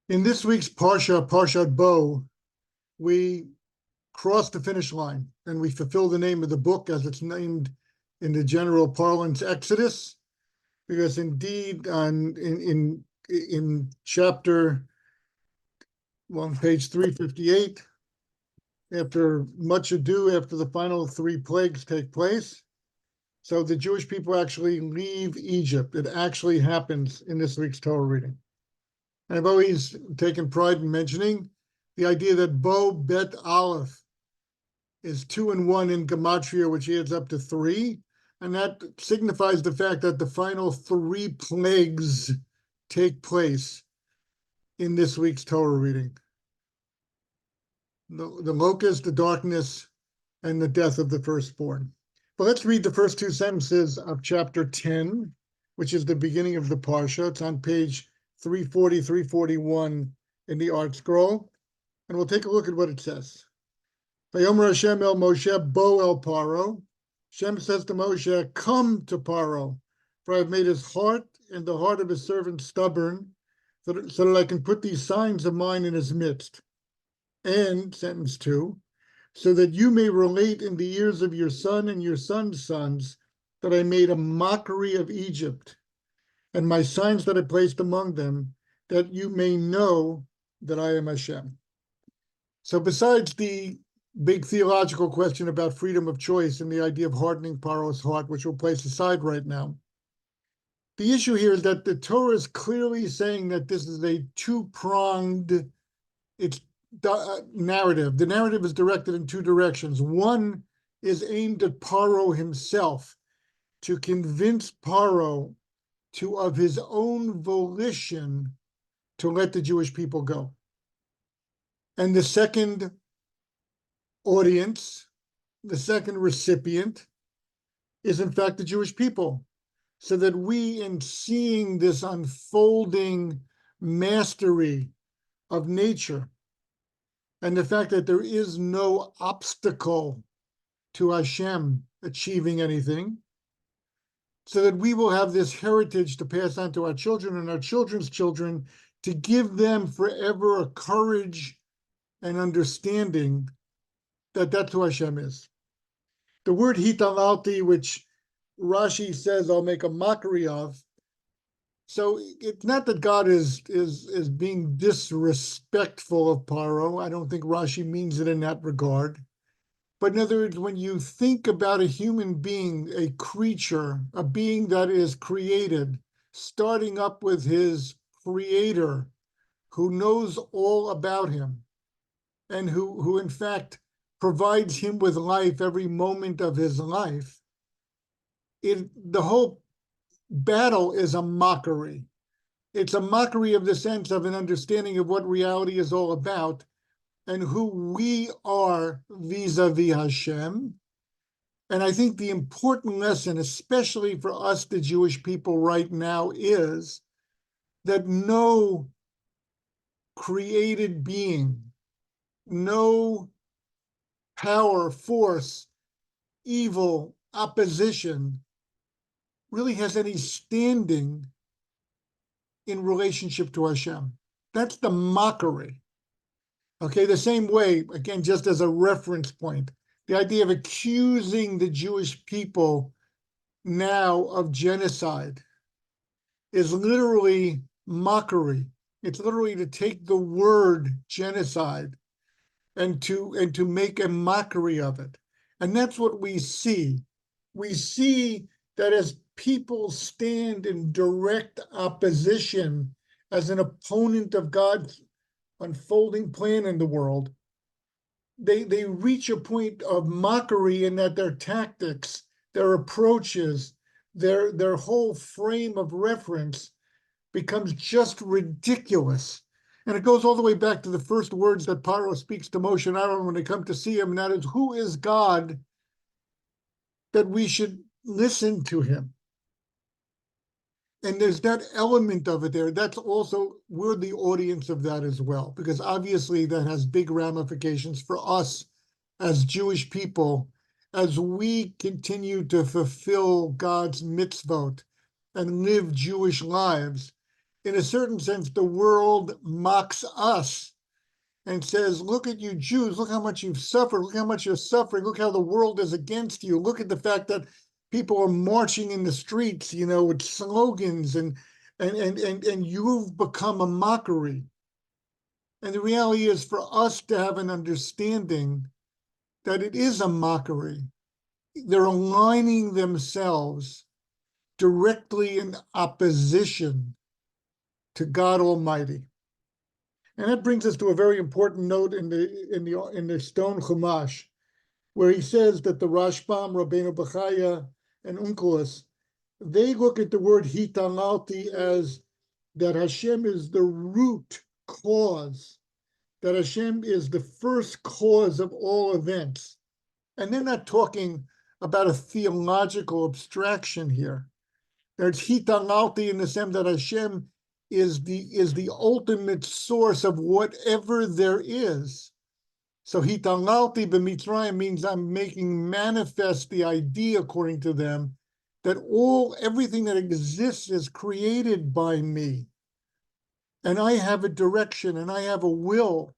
In this week's Parsha, Parshat Bo, we cross the finish line and we fulfill the name of the book as it's named in the general parlance, Exodus, because indeed in chapter, on page 358, after much ado, after the final three plagues take place, so the Jewish people actually leave Egypt. It actually happens in this week's Torah reading. And I've always taken pride in mentioning the idea that Bo Bet Aleph is 2 and 1 in Gematria, which adds up to 3. And that signifies the fact that the final 3 plagues take place in this week's Torah reading. The locust, the darkness, and the death of the firstborn. But let's read the first 2 sentences of chapter 10, which is the beginning of the Parsha. It's on page 340, 341 in the Art Scroll. And we'll take a look at what it says. Vayomer Hashem el Moshe bo el Paro. Hashem says to Moshe, come to Paro, for I have made his heart and the heart of his servant stubborn, so that I can put these signs of mine in his midst. And, sentence 2, so that you may relate in the ears of your son and your son's sons that I made a mockery of Egypt, and my signs that I placed among them, that you may know that I am Hashem. So besides the big theological question about freedom of choice and the idea of hardening Paro's heart, which we'll place aside right now, the issue here is that the Torah is clearly saying that this is a two-pronged narrative. The narrative is directed in 2 directions. One is aimed at Paro himself, to convince Paro to, of his own volition, to let the Jewish people go. And the second audience, the second recipient, is in fact the Jewish people, so that we, in seeing this unfolding mastery of nature and the fact that there is no obstacle to Hashem achieving anything, so that we will have this heritage to pass on to our children and our children's children, to give them forever a courage and understanding that that's who Hashem is. The word hitalalti, which Rashi says I'll make a mockery of, so it's not that God is being disrespectful of Paro. I don't think Rashi means it in that regard. But in other words, when you think about a human being, a creature, a being that is created, starting up with his creator, who knows all about him, and who in fact provides him with life every moment of his life, the whole battle is a mockery. It's a mockery of the sense of an understanding of what reality is all about and who we are vis-a-vis Hashem. And I think the important lesson, especially for us, the Jewish people right now, is that no created being, no power, force, evil, opposition really has any standing in relationship to Hashem. That's the mockery. Okay, the same way, again, just as a reference point, the idea of accusing the Jewish people now of genocide is literally mockery. It's literally to take the word genocide and to make a mockery of it. And that's what we see. We see that as people stand in direct opposition as an opponent of God's unfolding plan in the world, they reach a point of mockery in that their tactics, their approaches, their whole frame of reference becomes just ridiculous. And it goes all the way back to the first words that Paro speaks to Moshe and Aaron when they come to see him, and that is, who is God that we should listen to him? And there's that element of it there. That's also, we're the audience of that as well, because obviously that has big ramifications for us as Jewish people, as we continue to fulfill God's mitzvot and live Jewish lives. in a certain sense, the world mocks us and says, look at you Jews, look how much you've suffered, look how much you're suffering, look how the world is against you, look at the fact that people are marching in the streets, with slogans, and you've become a mockery. And the reality is for us to have an understanding that it is a mockery. They're aligning themselves directly in opposition to God Almighty. And that brings us to a very important note in the Stone Chumash, where he says that the Rashbam, Rabbeinu Bechaya, and Onkelos, they look at the word hitanalti as that Hashem is the root cause, that Hashem is the first cause of all events. And they're not talking about a theological abstraction here. There's hitanalti in the sense that Hashem is the ultimate source of whatever there is. So hitanalti b'Mitzrayim means I'm making manifest the idea, according to them, that everything that exists is created by me. And I have a direction and I have a will.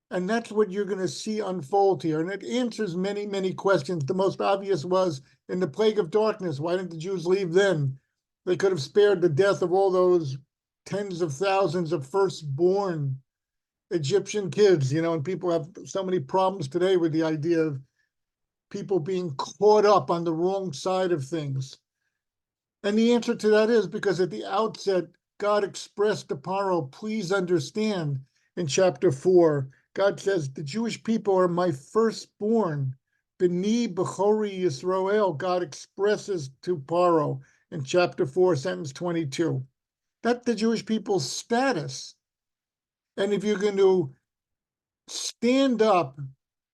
And that's what you're going to see unfold here. And it answers many, many questions. The most obvious was in the plague of darkness. Why didn't the Jews leave then? They could have spared the death of all those tens of thousands of firstborn Egyptian kids, and people have so many problems today with the idea of people being caught up on the wrong side of things. And the answer to that is because at the outset, God expressed to Paro, please understand, in chapter 4, God says, the Jewish people are my firstborn. B'ni Bechori Yisrael, God expresses to Paro in chapter 4, sentence 22. That's the Jewish people's status. And if you're going to stand up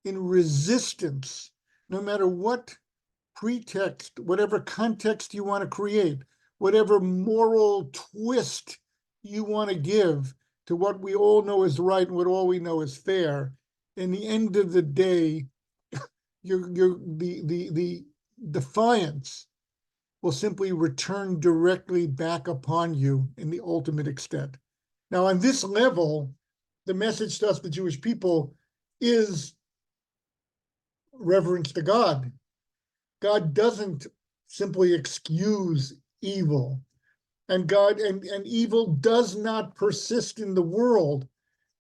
in resistance, no matter what pretext, whatever context you want to create, whatever moral twist you want to give to what we all know is right and what all we know is fair, in the end of the day, the defiance will simply return directly back upon you in the ultimate extent. Now, on this level, the message to us, the Jewish people, is reverence to God. God doesn't simply excuse evil, and evil does not persist in the world.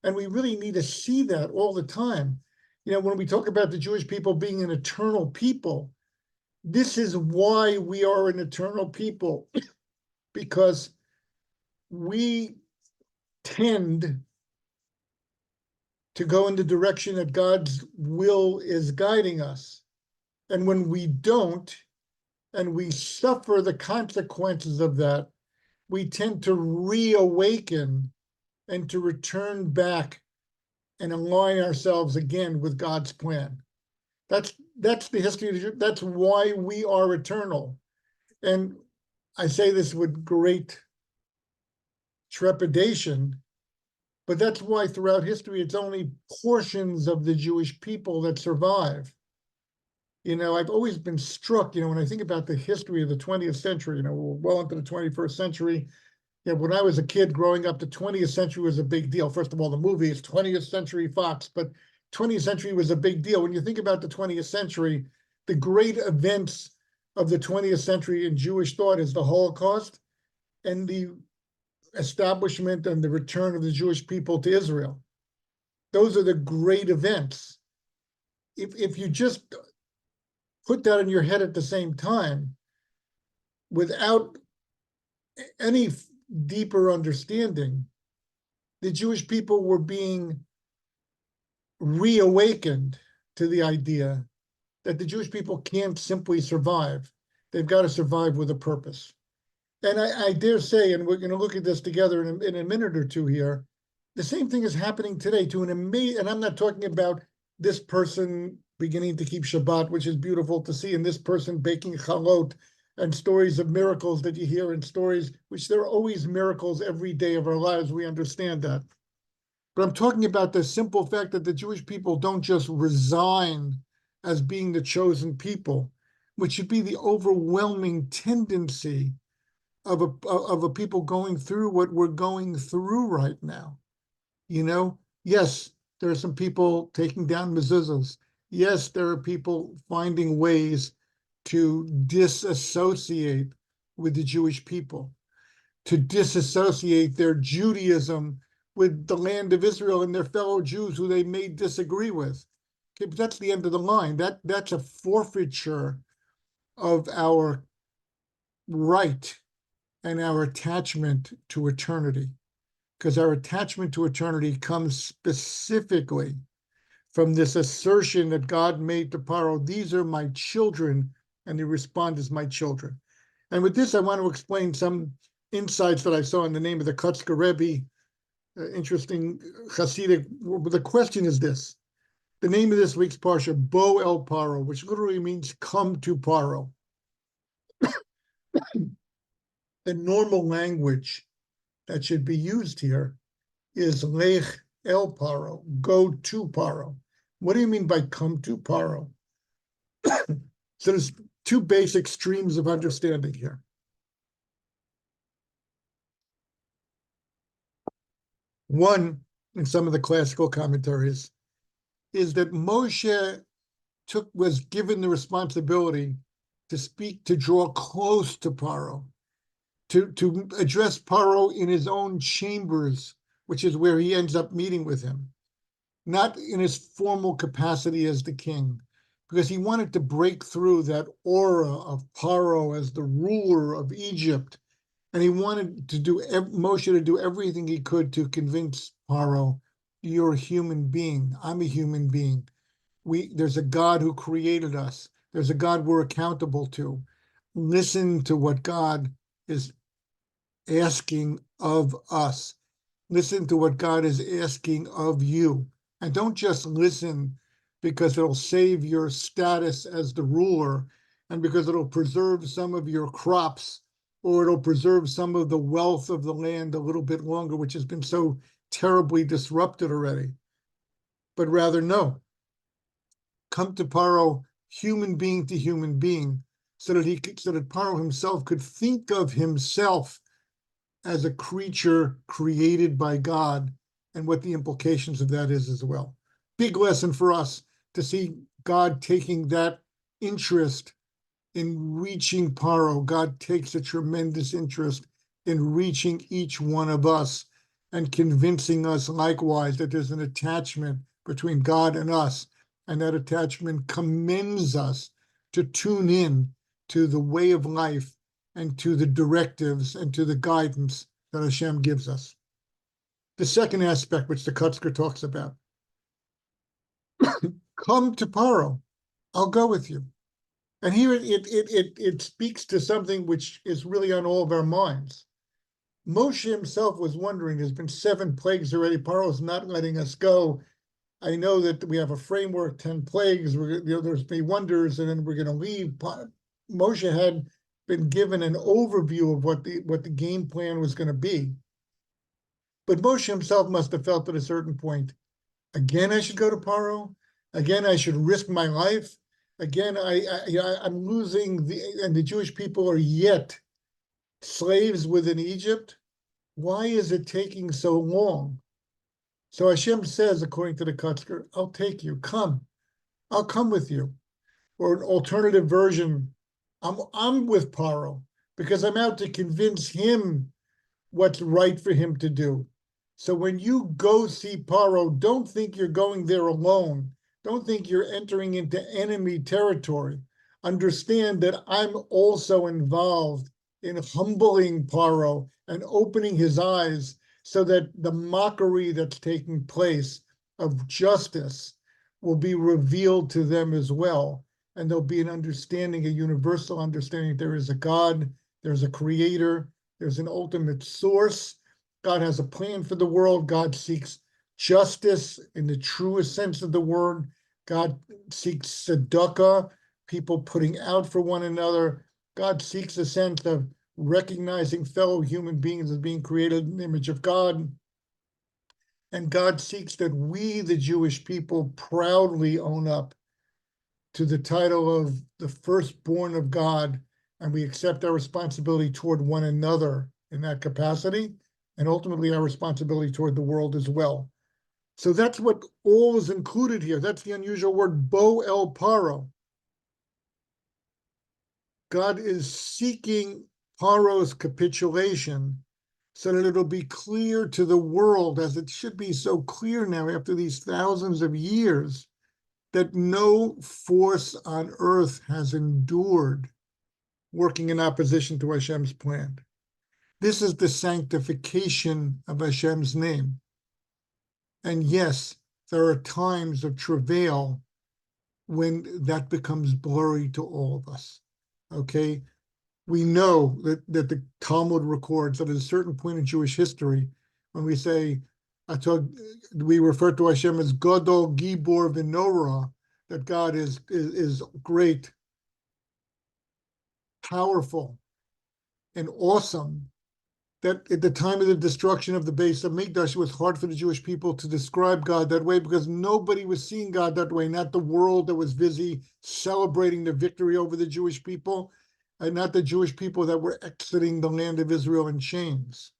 And we really need to see that all the time. When we talk about the Jewish people being an eternal people, this is why we are an eternal people, because we tend to go in the direction that God's will is guiding us. And when we don't, and we suffer the consequences of that, we tend to reawaken and to return back and align ourselves again with God's plan. That's the history. That's why we are eternal. And I say this with great trepidation, but that's why throughout history, it's only portions of the Jewish people that survive. I've always been struck, when I think about the history of the 20th century, we're well into the 21st century. When I was a kid growing up, the 20th century was a big deal. First of all, the movie is 20th Century Fox, but 20th century was a big deal. When you think about the 20th century, the great events of the 20th century in Jewish thought is the Holocaust and the establishment and the return of the Jewish people to Israel. Those are the great events. If you just put that in your head at the same time, without any deeper understanding, the Jewish people were being reawakened to the idea that the Jewish people can't simply survive. They've got to survive with a purpose. And I dare say, and we're going to look at this together in a minute or two here, the same thing is happening today to an amazing, and I'm not talking about this person beginning to keep Shabbat, which is beautiful to see, and this person baking chalot, and stories of miracles that you hear, and stories, which there are always miracles every day of our lives, we understand that. But I'm talking about the simple fact that the Jewish people don't just resign as being the chosen people, which should be the overwhelming tendency of a people going through what we're going through right now. Yes, there are some people taking down mezuzahs. Yes, there are people finding ways to disassociate with the Jewish people, to disassociate their Judaism with the land of Israel and their fellow Jews who they may disagree with. Okay, but that's the end of the line. That's a forfeiture of our right and our attachment to eternity, because our attachment to eternity comes specifically from this assertion that God made to Paro, these are my children, and he responds, my children. And with this, I want to explain some insights that I saw in the name of the Kotzker Rebbe, interesting Hasidic. The question is this: the name of this week's parsha, Bo El Paro, which literally means come to Paro. The normal language that should be used here is Lech El Paro, go to Paro. What do you mean by come to Paro? So there's two basic streams of understanding here. One, in some of the classical commentaries, is that Moshe was given the responsibility to draw close to Paro, to address Paro in his own chambers, which is where he ends up meeting with him, not in his formal capacity as the king, because he wanted to break through that aura of Paro as the ruler of Egypt. And he wanted Moshe to do everything he could to convince Paro, you're a human being. I'm a human being. There's a God who created us. There's a God we're accountable to. Listen to what God is asking of us. Listen to what God is asking of you. And don't just listen because it'll save your status as the ruler and because it'll preserve some of your crops, or it'll preserve some of the wealth of the land a little bit longer, which has been so terribly disrupted already. But rather, no. Come to Paro, human being to human being, so that Paro himself could think of himself as a creature created by God, and what the implications of that is as well. Big lesson for us to see God taking that interest in reaching Paro. God takes a tremendous interest in reaching each one of us and convincing us likewise that there's an attachment between God and us, and that attachment commends us to tune in to the way of life and to the directives and to the guidance that Hashem gives us. The second aspect, which the Kotzker talks about, come to Paro, I'll go with you. And here it speaks to something which is really on all of our minds. Moshe himself was wondering, there's been 7 plagues already, Paro's not letting us go. I know that we have a framework, 10 plagues, there's been wonders, and then we're going to leave. Moshe had been given an overview of what the game plan was going to be. But Moshe himself must have felt at a certain point, again, I should go to Paro. Again, I should risk my life. Again, I'm losing and the Jewish people are yet slaves within Egypt. Why is it taking so long? So Hashem says, according to the Kotzker, I'll take you, come. I'll come with you. Or an alternative version, I'm with Paro because I'm out to convince him what's right for him to do. So when you go see Paro, don't think you're going there alone. Don't think you're entering into enemy territory. Understand that I'm also involved in humbling Paro and opening his eyes so that the mockery that's taking place of justice will be revealed to them as well. And there'll be an understanding, a universal understanding. There is a God, there's a creator, there's an ultimate source. God has a plan for the world. God seeks justice in the truest sense of the word. God seeks tzedakah, people putting out for one another. God seeks a sense of recognizing fellow human beings as being created in the image of God. And God seeks that we, the Jewish people, proudly own up to the title of the firstborn of God and we accept our responsibility toward one another in that capacity, and ultimately our responsibility toward the world as well. So that's what all is included here. That's the unusual word, bo el paro. God is seeking Paro's capitulation so that it'll be clear to the world, as it should be so clear now after these thousands of years, that no force on earth has endured working in opposition to Hashem's plan. This is the sanctification of Hashem's name. And yes, there are times of travail when that becomes blurry to all of us, okay? We know that the Talmud records that at a certain point in Jewish history, when we say, we refer to Hashem as Gadol, Gibor, V'Norah, that God is great, powerful, and awesome, that at the time of the destruction of the Beis Hamikdash, it was hard for the Jewish people to describe God that way because nobody was seeing God that way, not the world that was busy celebrating the victory over the Jewish people, and not the Jewish people that were exiting the land of Israel in chains.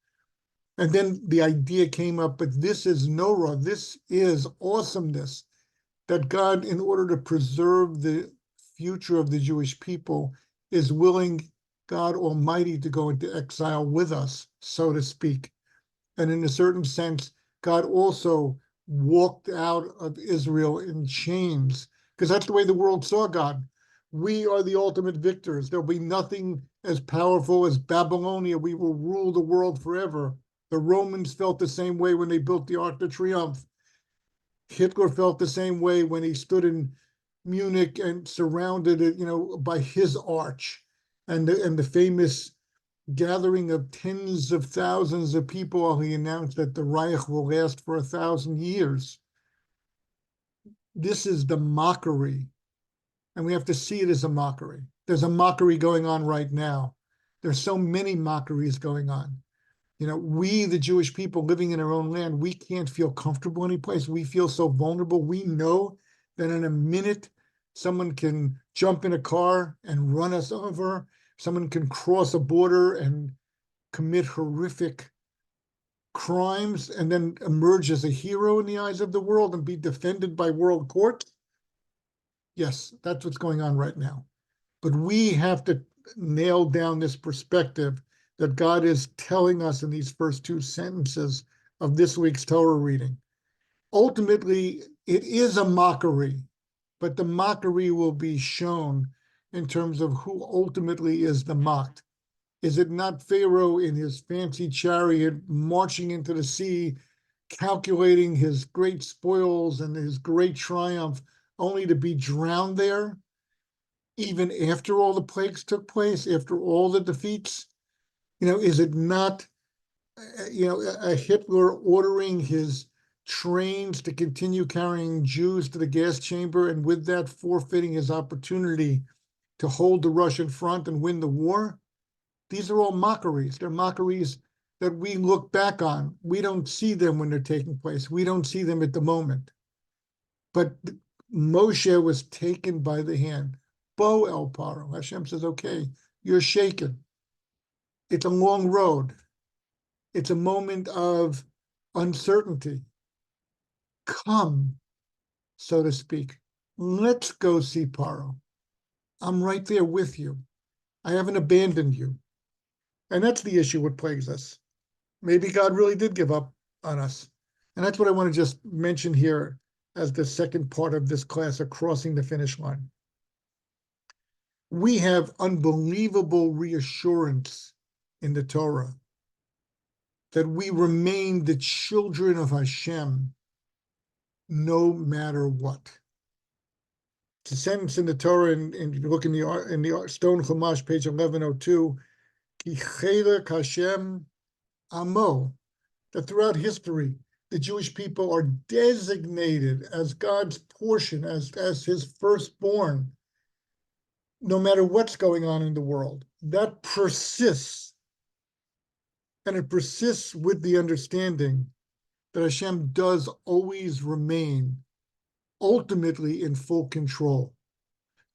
And then the idea came up, but this is Norah, this is awesomeness, that God, in order to preserve the future of the Jewish people, is willing God Almighty to go into exile with us, so to speak. And in a certain sense, God also walked out of Israel in chains, because that's the way the world saw God. We are the ultimate victors. There'll be nothing as powerful as Babylonia. We will rule the world forever. The Romans felt the same way when they built the Arc de Triomphe. Hitler felt the same way when he stood in Munich and surrounded it, by his arch, and the famous gathering of tens of thousands of people while he announced that the Reich will last for 1,000 years. This is the mockery, and we have to see it as a mockery. There's a mockery going on right now. There's so many mockeries going on. We, the Jewish people living in our own land, we can't feel comfortable any place. We feel so vulnerable. We know that in a minute, someone can jump in a car and run us over. Someone can cross a border and commit horrific crimes and then emerge as a hero in the eyes of the world and be defended by world courts. Yes, that's what's going on right now. But we have to nail down this perspective that God is telling us in these first two sentences of this week's Torah reading. Ultimately, it is a mockery, but the mockery will be shown in terms of who ultimately is the mocked. Is it not Pharaoh in his fancy chariot marching into the sea, calculating his great spoils and his great triumph, only to be drowned there, even after all the plagues took place, after all the defeats? Is it not, a Hitler ordering his trains to continue carrying Jews to the gas chamber, and with that forfeiting his opportunity to hold the Russian front and win the war? These are all mockeries. They're mockeries that we look back on. We don't see them when they're taking place. We don't see them at the moment. But Moshe was taken by the hand. Bo el paro. Hashem says, okay, you're shaken. It's a long road. It's a moment of uncertainty. Come, so to speak. Let's go see Paro. I'm right there with you. I haven't abandoned you. And that's the issue what plagues us. Maybe God really did give up on us. And that's what I want to just mention here as the second part of this class of crossing the finish line. We have unbelievable reassurance in the Torah that we remain the children of Hashem no matter what. It's a sentence in the Torah, and you look in the Stone Chumash, page 1102, Ki chelek Hashem amo, that throughout history, the Jewish people are designated as God's portion, as his firstborn, no matter what's going on in the world. That persists. And it persists with the understanding that Hashem does always remain ultimately in full control.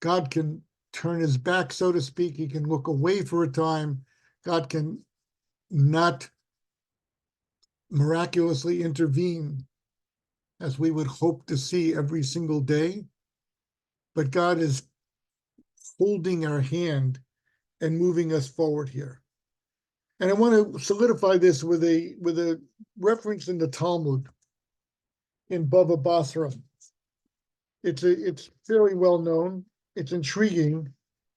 God can turn his back, so to speak. He can look away for a time. God can not miraculously intervene as we would hope to see every single day. But God is holding our hand and moving us forward here. And I want to solidify this with a reference in the Talmud in Bava Basra. It's fairly well known. It's intriguing,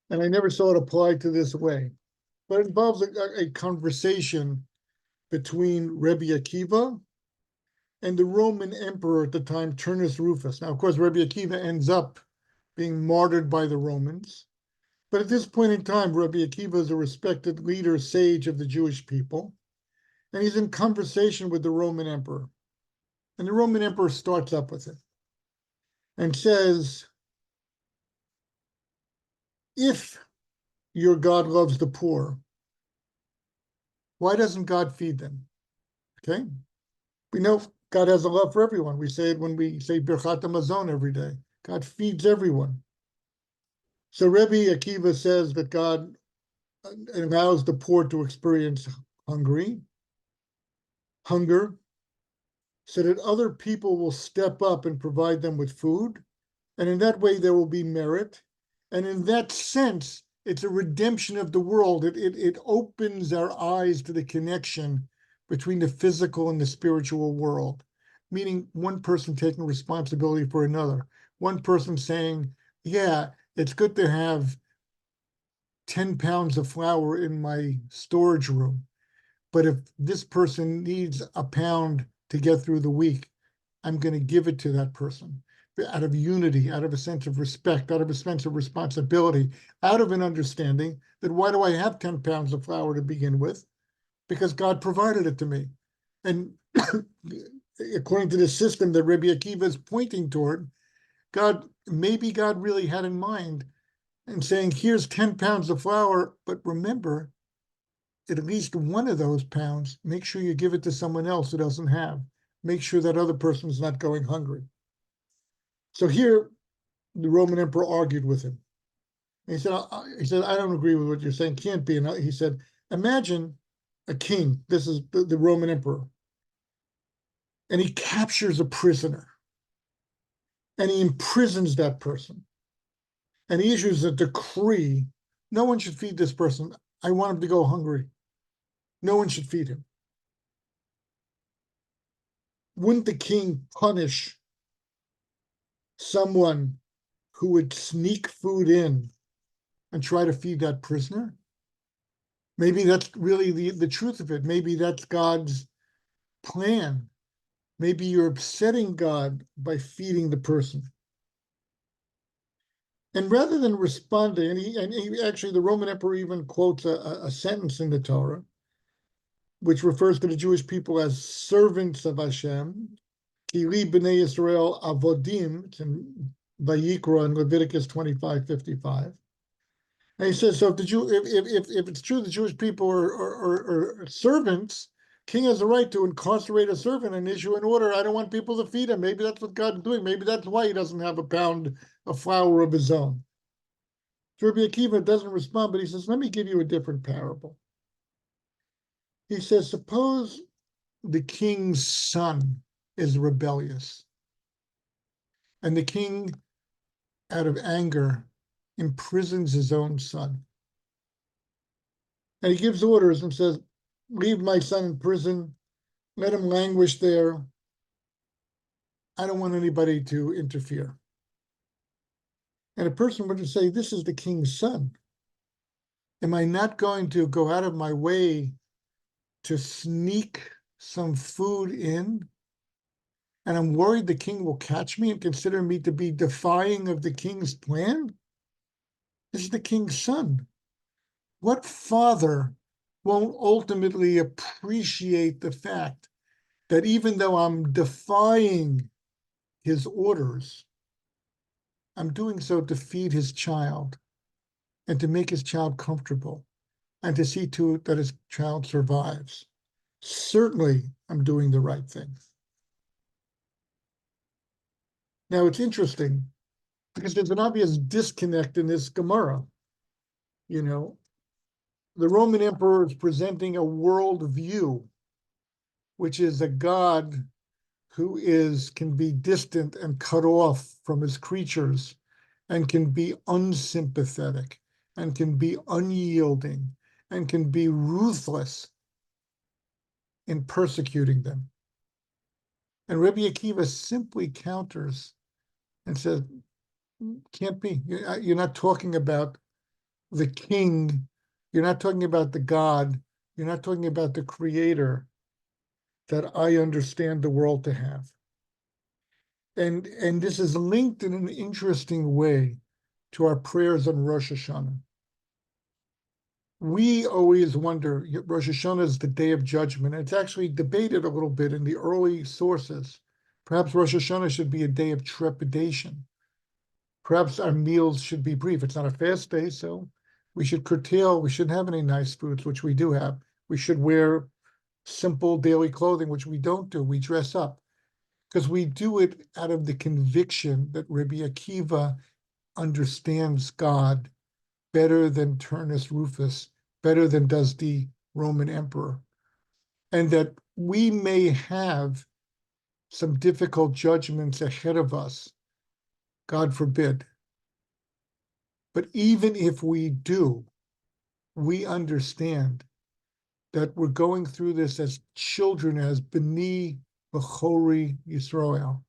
and I never saw it applied to this way. But it involves a conversation between Rebbe Akiva and the Roman emperor at the time, Turnus Rufus. Now, of course, Rebbe Akiva ends up being martyred by the Romans. But at this point in time, Rebbe Akiva is a respected leader, sage of the Jewish people, and he's in conversation with the Roman emperor. And the Roman emperor starts up with him and says, if your God loves the poor, why doesn't God feed them? Okay? We know God has a love for everyone. We say it when we say Birchat Hamazon every day. God feeds everyone. So Rebbe Akiva says that God allows the poor to experience hunger, so that other people will step up and provide them with food. And in that way, there will be merit. And in that sense, it's a redemption of the world. It opens our eyes to the connection between the physical and the spiritual world, meaning one person taking responsibility for another, one person saying, yeah, it's good to have 10 pounds of flour in my storage room, but if this person needs a pound to get through the week, I'm going to give it to that person out of unity, out of a sense of respect, out of a sense of responsibility, out of an understanding that why do I have 10 pounds of flour to begin with? Because God provided it to me. And according to the system that Rebbe Akiva is pointing toward, maybe God really had in mind and saying, here's 10 pounds of flour, but remember, at least one of those pounds, make sure you give it to someone else who doesn't have. Make sure that other person's not going hungry. So here, the Roman emperor argued with him. And he said, I don't agree with what you're saying, can't be. And he said, imagine a king, this is the Roman emperor, and he captures a prisoner, and he imprisons that person, and he issues a decree, no one should feed this person. I want him to go hungry. No one should feed him. Wouldn't the king punish someone who would sneak food in and try to feed that prisoner? Maybe that's really the truth of it. Maybe that's God's plan. Maybe you're upsetting God by feeding the person. And rather than responding, and he actually, the Roman emperor even quotes a sentence in the Torah, which refers to the Jewish people as servants of Hashem. Kili b'nei Yisrael avodim, it's in Vayikra in Leviticus 25:55. And he says, so if it's true the Jewish people are servants, king has a right to incarcerate a servant and issue an order. I don't want people to feed him. Maybe that's what God's doing. Maybe that's why he doesn't have a pound of flour of his own. So Rabbi Akiva doesn't respond, but he says, let me give you a different parable. He says, suppose the king's son is rebellious, and the king, out of anger, imprisons his own son. And he gives orders and says, leave my son in prison, let him languish there. I don't want anybody to interfere. And a person would say, this is the king's son. Am I not going to go out of my way to sneak some food in? And I'm worried the king will catch me and consider me to be defying of the king's plan? This is the king's son. What father won't ultimately appreciate the fact that even though I'm defying his orders, I'm doing so to feed his child and to make his child comfortable and to see to it that his child survives? Certainly, I'm doing the right thing. Now, it's interesting because there's an obvious disconnect in this Gemara. The Roman emperor is presenting a world view, which is a God who can be distant and cut off from his creatures, and can be unsympathetic, and can be unyielding, and can be ruthless in persecuting them. And Rabbi Akiva simply counters and says, can't be. You're not talking about the king. You're not talking about the God. You're not talking about the creator that I understand the world to have. And this is linked in an interesting way to our prayers on Rosh Hashanah. We always wonder, Rosh Hashanah is the day of judgment. It's actually debated a little bit in the early sources. Perhaps Rosh Hashanah should be a day of trepidation. Perhaps our meals should be brief. It's not a fast day, so we should curtail. We shouldn't have any nice foods, which we do have. We should wear simple daily clothing, which we don't do. We dress up because we do it out of the conviction that Rabbi Akiva understands God better than Turnus Rufus, better than does the Roman emperor, and that we may have some difficult judgments ahead of us, God forbid. But even if we do, we understand that we're going through this as children, as B'ni Bechori Yisrael,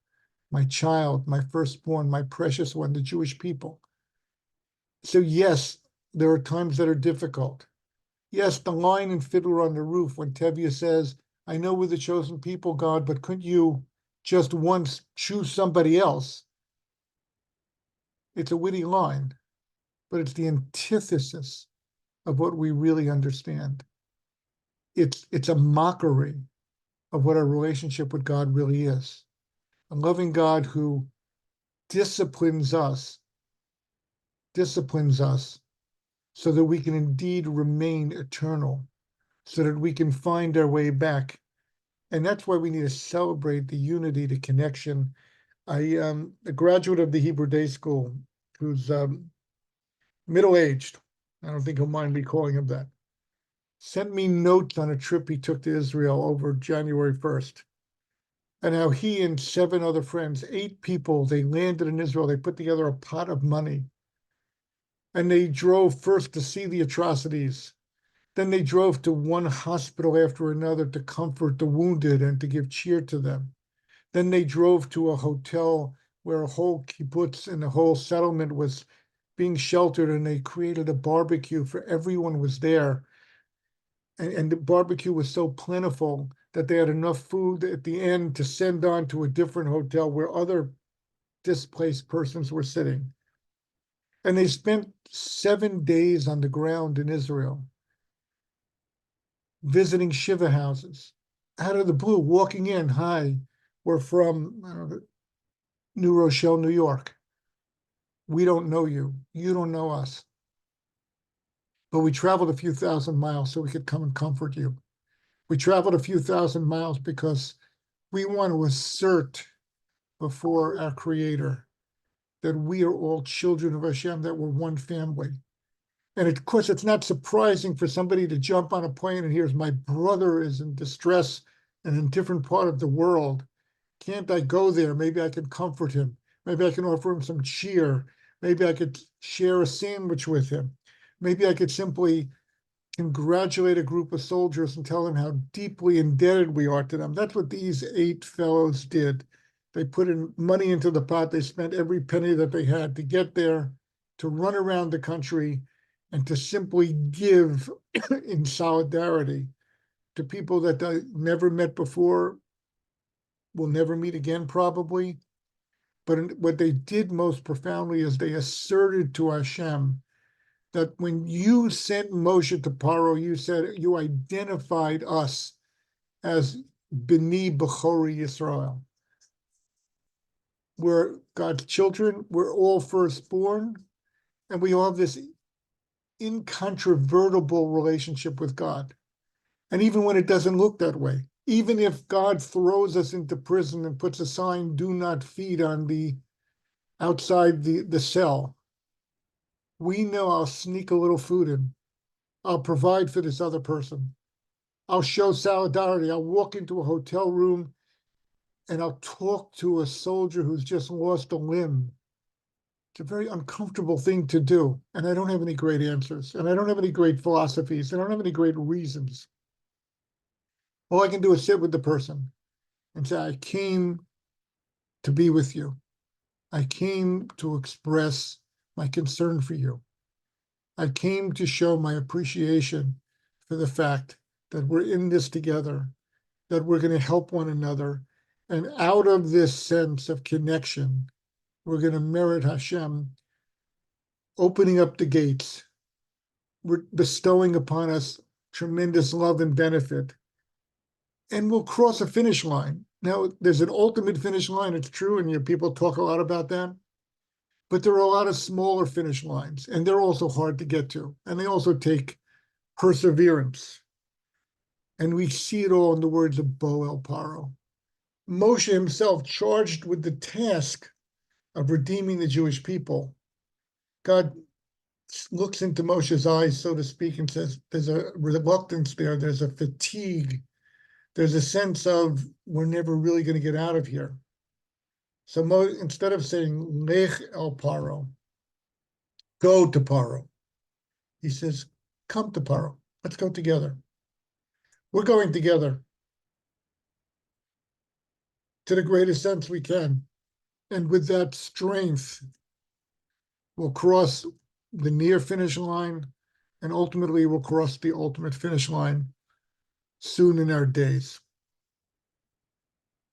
my child, my firstborn, my precious one, the Jewish people. So yes, there are times that are difficult. Yes, the line in Fiddler on the Roof when Tevye says, I know we're the chosen people, God, but couldn't you just once choose somebody else? It's a witty line, but it's the antithesis of what we really understand. It's a mockery of what our relationship with God really is. A loving God who disciplines us so that we can indeed remain eternal, so that we can find our way back. And that's why we need to celebrate the unity, the connection. A graduate of the Hebrew Day School who's middle-aged, I don't think he'll mind me calling him that, sent me notes on a trip he took to Israel over January 1st. And how he and 7 other friends, 8 people, they landed in Israel. They put together a pot of money. And they drove first to see the atrocities. Then they drove to one hospital after another to comfort the wounded and to give cheer to them. Then they drove to a hotel where a whole kibbutz and the whole settlement was being sheltered, and they created a barbecue for everyone was there. And the barbecue was so plentiful that they had enough food at the end to send on to a different hotel where other displaced persons were sitting. And they spent 7 days on the ground in Israel, visiting Shiva houses, out of the blue, walking in, hi, we're from New Rochelle, New York. We don't know you. You don't know us. But we traveled a few thousand miles so we could come and comfort you. We traveled a few thousand miles because we want to assert before our Creator that we are all children of Hashem, that we're one family. And of course, it's not surprising for somebody to jump on a plane and hears my brother is in distress and in a different part of the world. Can't I go there? Maybe I can comfort him. Maybe I can offer him some cheer. Maybe I could share a sandwich with him. Maybe I could simply congratulate a group of soldiers and tell them how deeply indebted we are to them. That's what these 8 fellows did. They put in money into the pot. They spent every penny that they had to get there, to run around the country, and to simply give in solidarity to people that they never met before, will never meet again probably. But what they did most profoundly is they asserted to Hashem that when you sent Moshe to Paro, you identified us as B'ni Bechori Yisrael. We're God's children, we're all firstborn, and we all have this incontrovertible relationship with God. And even when it doesn't look that way, even if God throws us into prison and puts a sign, do not feed on the outside the cell. We know I'll sneak a little food in. I'll provide for this other person. I'll show solidarity. I'll walk into a hotel room and I'll talk to a soldier who's just lost a limb. It's a very uncomfortable thing to do. And I don't have any great answers. And I don't have any great philosophies. And I don't have any great reasons. All I can do is sit with the person and say, I came to be with you. I came to express my concern for you. I came to show my appreciation for the fact that we're in this together, that we're going to help one another. And out of this sense of connection, we're going to merit Hashem opening up the gates, bestowing upon us tremendous love and benefit. And we'll cross a finish line. Now, there's an ultimate finish line, it's true, and people talk a lot about that. But there are a lot of smaller finish lines, and they're also hard to get to. And they also take perseverance. And we see it all in the words of Boel Paro. Moshe himself, charged with the task of redeeming the Jewish people, God looks into Moshe's eyes, so to speak, and says, there's a reluctance there, there's a fatigue, there's a sense of, we're never really going to get out of here. So instead of saying, Lech el Paro, go to Paro, he says, come to Paro, let's go together. We're going together to the greatest sense we can. And with that strength, we'll cross the near finish line, and ultimately we'll cross the ultimate finish line soon in our days.